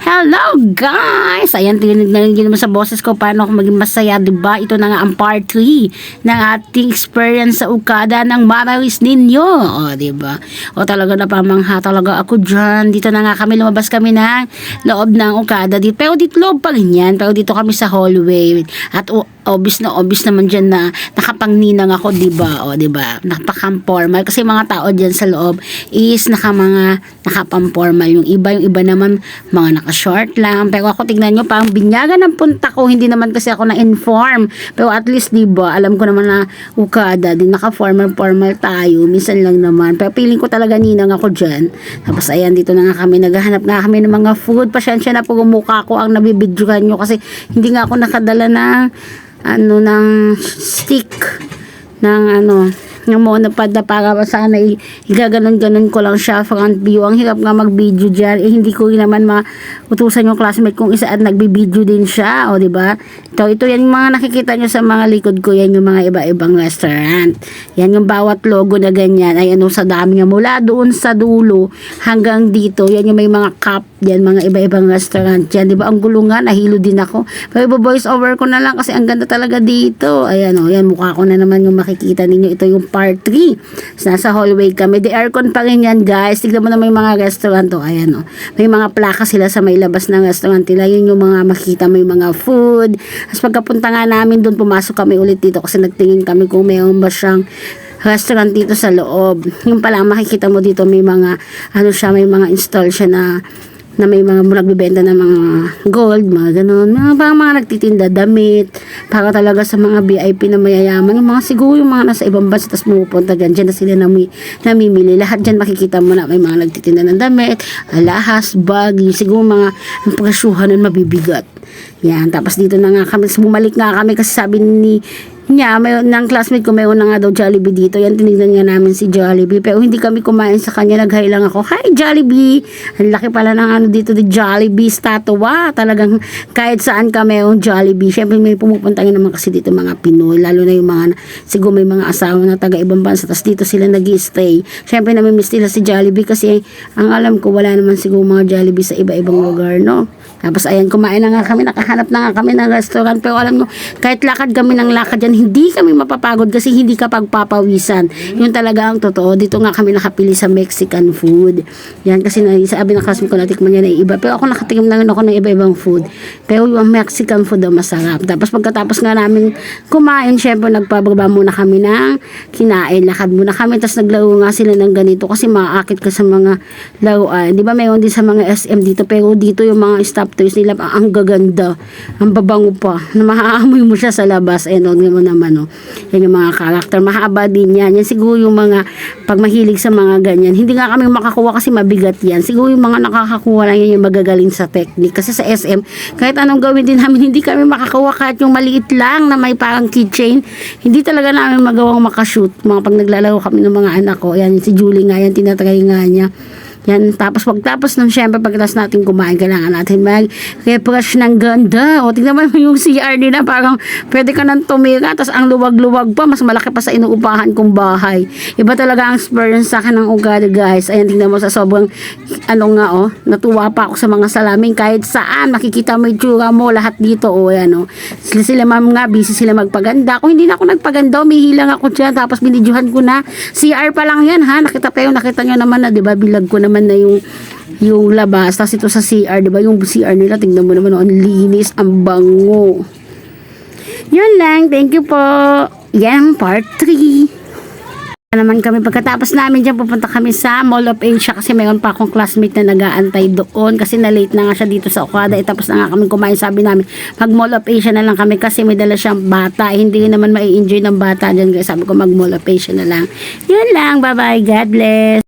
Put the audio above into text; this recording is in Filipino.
Hello guys! Ayan, tinignan naman sa boses ko paano ako maging masaya, diba? Ito na nga ang part 3 ng ating experience sa Okada ng Maralis Ninyo. O, diba? O, talaga napamangha talaga ako dyan. Dito na nga kami, lumabas kami ng loob ng Okada. Pero dito loob pa rin yan. Pero dito kami sa hallway. At obvious naman dyan na nakapangninang ako, diba? O, diba? Napaka-formal. Kasi mga tao dyan sa loob is nakapang-formal. Yung iba naman mga naka-short lang. Pero ako, tignan nyo, parang binyagan ng punta ko. Hindi naman kasi ako na-inform. Pero at least, diba, alam ko naman na Okada, din naka-formal tayo. Minsan lang naman. Pero feeling ko talaga ninang ako dyan. Tapos, ayan, dito na nga kami. Naghahanap nga kami ng mga food. Pasensya na po mukha ko ang nabibidyohan nyo. Kasi hindi nga ako nakadala ng stick ng monopod na para sana igaganon-ganon ko lang siya front view. Ang hirap nga mag-video dyan. Hindi ko naman mautusan yung classmate kong isa at nagbi-video din siya. O, diba? Ito yan yung mga nakikita nyo sa mga likod ko. Yan yung mga iba-ibang restaurant. Yan yung bawat logo na ganyan. Ay, sa dami niya. Mula doon sa dulo hanggang dito. Yan yung may mga cup. Yan, mga iba-ibang restaurant. Yan, diba? Ang gulungan. Nahilo din ako. Pero voice over ko na lang kasi ang ganda talaga dito. Ayan, yan. Mukha ko na naman yung makikita ninyo. Ito yung part 3. So, nasa hallway kami. The aircon pa rin yan, guys. Tignan mo na may mga restaurant. Ayan, may mga plaka sila sa may labas ng restaurant nila. Yun yung mga makikita, may mga food. Tapos pagkapunta nga namin doon, pumasok kami ulit dito kasi nagtingin kami kung mayroon ba siyang restaurant dito sa loob. Yung pala, makikita mo dito may mga, may mga install siya na may mga nagbibenta ng mga gold, mga ganun. Mga nagtitinda, damit, para talaga sa mga VIP na mayayaman. Yung mga siguro yung mga nasa ibang bansa, tapos pumupunta dyan na sila namimili. Lahat dyan makikita mo na may mga nagtitinda ng damit, alahas, bag, siguro mga ang presyuhan nun mabibigat. Yan, tapos dito na nga kami, bumalik nga kami kasi sabi niya, ng classmate ko, mayroon na nga daw Jollibee dito. Yan, tinignan nga namin si Jollibee. Pero hindi kami kumain sa kanya. Nag-hi lang ako. Hi, Jollibee! Ang laki pala ng dito, the Jollibee statua. Talagang kahit saan ka mayroong Jollibee. Siyempre, may pumupunta naman kasi dito mga Pinoy. Lalo na yung mga, siguro may mga asawa na taga-ibang bansa. Tapos dito sila nag-i-stay. Siyempre, namimiss nila si Jollibee kasi ang alam ko, wala naman siguro mga Jollibee sa iba-ibang lugar, no? Tapos, ayan, kumain na nga kami. Nakahanap na nga kami ng restaurant. Pero alam mo, kahit lakad kami ng lakad dyan, hindi kami mapapagod kasi hindi ka pagpapawisan. Yun talaga ang totoo. Dito nga kami nakapili sa Mexican food. Yan kasi sabi ng classmate ko, natikman niya na iba. Pero ako nakatikim na rin ako ng iba-ibang food. Pero yung Mexican food daw masarap. Tapos pagkatapos nga namin kumain, syempre nagpababa muna kami ng kinain. Lakad muna kami. Tapos naglaro nga sila ng ganito kasi maakit ka sa mga laruan. Di ba mayroon din sa mga SM dito. Pero dito yung mga stop toys nila ang gaganda. Ang babango pa. Na mahaamoy mo siya sa labas. Naman, yan yung mga karakter, mahaba din yan. Yan siguro yung mga pag mahilig sa mga ganyan, hindi nga kami makakuha kasi mabigat yan. Siguro yung mga nakakakuha lang yan yung magagaling sa technique kasi sa SM, kahit anong gawin din namin, hindi kami makakuha kahit yung maliit lang na may parang keychain, hindi talaga namin magawang makashoot. Pag naglalaro kami ng mga anak ko, yan si Julie nga yan, tinatry nga niya. Yan, tapos pagtapos ng syempre pagkatapos natin kumain, kailangan natin mag-refresh ng ganda. O, tingnan mo yung CR nila, parang pwede ka nang tumira, tapos ang luwag-luwag pa, mas malaki pa sa inuupahan kong bahay. Iba talaga ang experience sa akin ng Okada, guys. Ayan, tingnan mo sa sobrang, natuwa pa ako sa mga salamin, kahit saan, makikita mo yung tsura mo, lahat dito, ayan, Sila ma'am nga, busy sila magpaganda. Kung hindi na ako nagpaganda, umihilang ako dyan, tapos binidyohan ko na. CR pa lang yan, ha? Nakita nyo naman na, diba, bilag ko naman na yung labas, tapos ito sa CR, diba yung CR nila, tingnan mo naman, ang linis, ang bango. Yun lang, thank you po. Yan, part 3 naman kami. Pagkatapos namin dyan, pupunta kami sa Mall of Asia kasi mayroon pa akong classmate na nag-aantay doon kasi na-late na nga siya dito sa Okada. Tapos na nga kami kumain, sabi namin mag Mall of Asia na lang kami kasi may dala siyang bata. Hindi naman mai-enjoy ng bata dyan, guys. Sabi ko mag Mall of Asia na lang. Yun lang, bye bye, God bless.